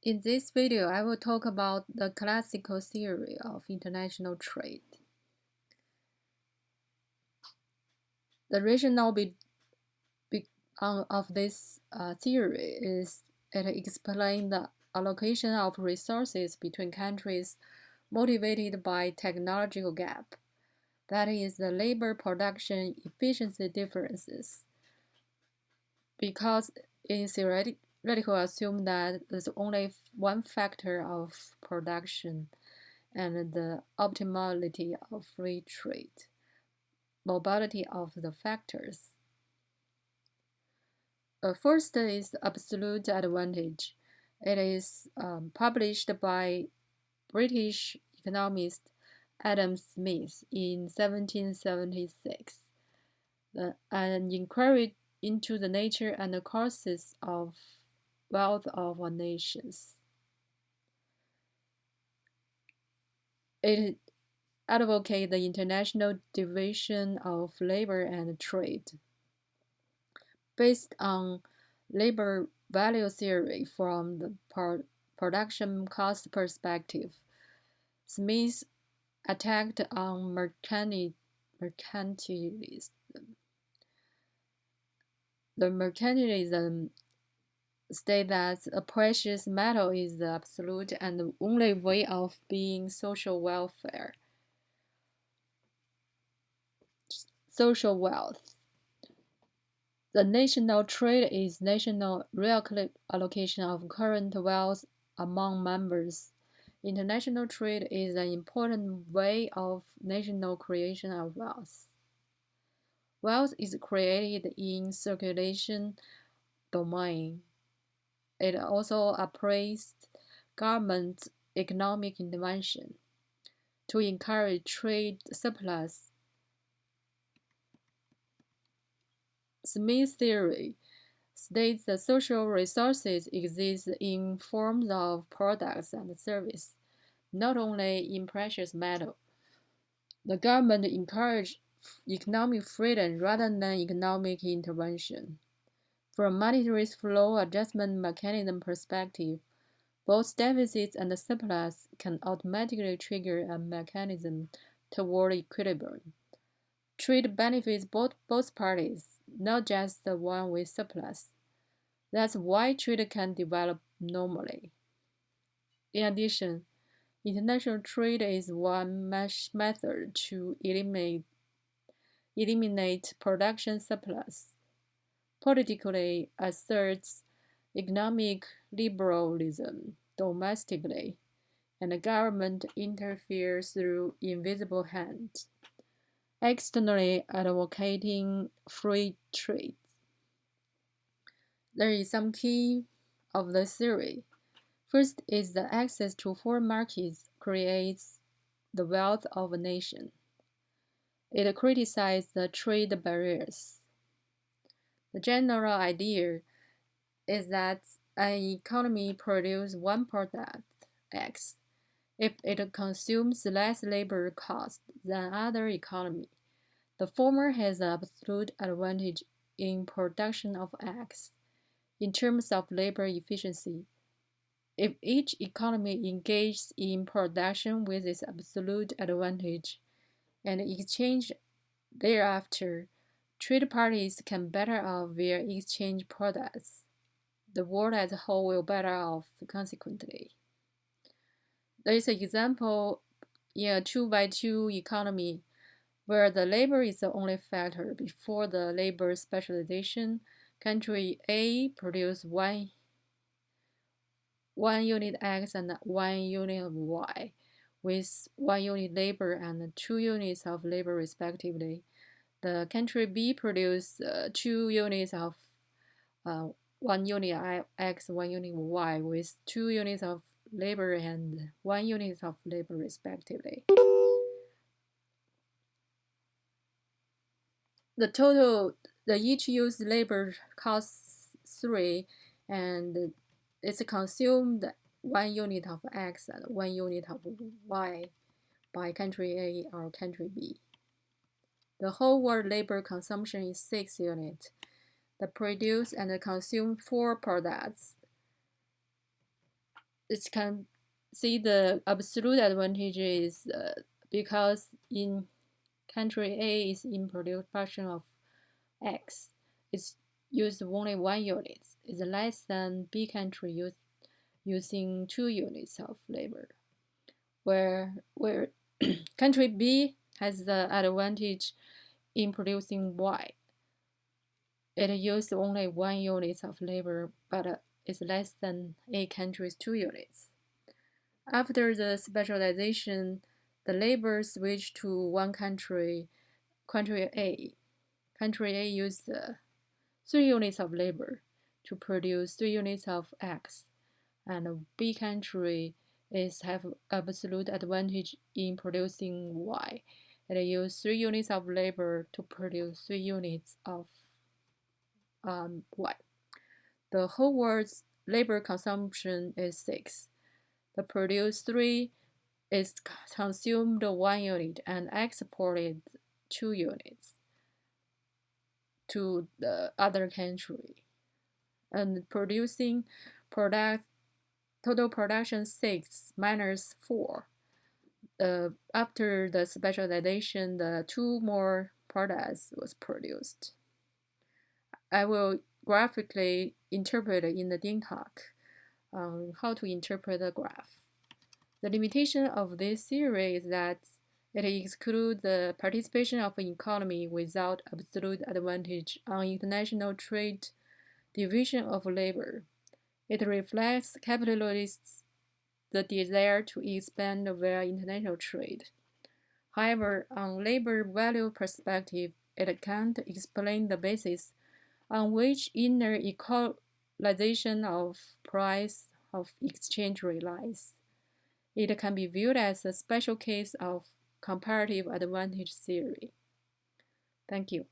In this video, I will talk about the classical theory of international trade. The rationale of this theory is it explains the allocation of resources between countries motivated by technological gap, that is, the labor production efficiency differences, because in theoretical assume that there's only one factor of production and the optimality of free trade, mobility of the factors. First is absolute advantage. It is published by British economist Adam Smith in 1776, an inquiry into the nature and the causes of wealth of nations. It advocates the international division of labor and trade. Based on labor value theory from the production cost perspective, Smith attacked on mercantilism. The mercantilism states that a precious metal is the absolute and the only way of being social welfare. Social wealth. The national trade is national reallocation of current wealth among members. International trade is an important way of national creation of wealth. Wealth is created in circulation domain. It also appraised government economic intervention to encourage trade surplus. Smith's theory states that social resources exist in forms of products and services, not only in precious metal. The government encouraged economic freedom rather than economic intervention. From a monetary flow adjustment mechanism perspective, both deficits and surplus can automatically trigger a mechanism toward equilibrium. Trade benefits both parties, not just the one with surplus. That's why trade can develop normally. In addition, international trade is one method to eliminate production surplus, politically asserts economic liberalism domestically, and the government interferes through invisible hands, externally advocating free trade. There is some key of the theory. First is the access to foreign markets creates the wealth of a nation. It criticizes the trade barriers. The general idea is that an economy produces one product, X, if it consumes less labor cost than other economy. The former has an absolute advantage in production of X in terms of labor efficiency. If each economy engages in production with its absolute advantage and exchange thereafter, trade parties can better off via exchange products. The world as a whole will better off consequently. There is an example in a 2x2 economy where the labor is the only factor. Before the labor specialization, country A produces one unit X and one unit of Y, with 1 unit labor and 2 units of labor respectively. The country B produces 2 units of 1 unit X, 1 unit Y, with 2 units of labor and 1 unit of labor respectively. The each used labor costs 3, and it's consumed 1 unit of X and 1 unit of Y by country A or country B. The whole world labor consumption is 6 units. The produce and consume 4 products. it can see the absolute advantage is because in country A is in production of X, it's used only 1 unit. It's less than B country using 2 units of labor. Where country B has the advantage in producing Y. It used only 1 unit of labor, but is less than A country's 2 units. After the specialization, the labor switched to one country, country A. Country A used 3 units of labor to produce 3 units of X, and B country is have absolute advantage in producing Y. It used 3 units of labor to produce 3 units of Y. The whole world's labor consumption is 6. The produced 3 is consumed 1 unit and exported 2 units to the other country. And producing product total production 6 minus 4. After the specialization, the 2 more products was produced. I will graphically interpret in the Ding talk how to interpret the graph. The limitation of this theory is that it excludes the participation of an economy without absolute advantage on international trade division of labor. It reflects capitalists' the desire to expand via international trade. However, on labor value perspective, it can't explain the basis on which inner equalization of price of exchange rate lies. It can be viewed as a special case of comparative advantage theory. Thank you.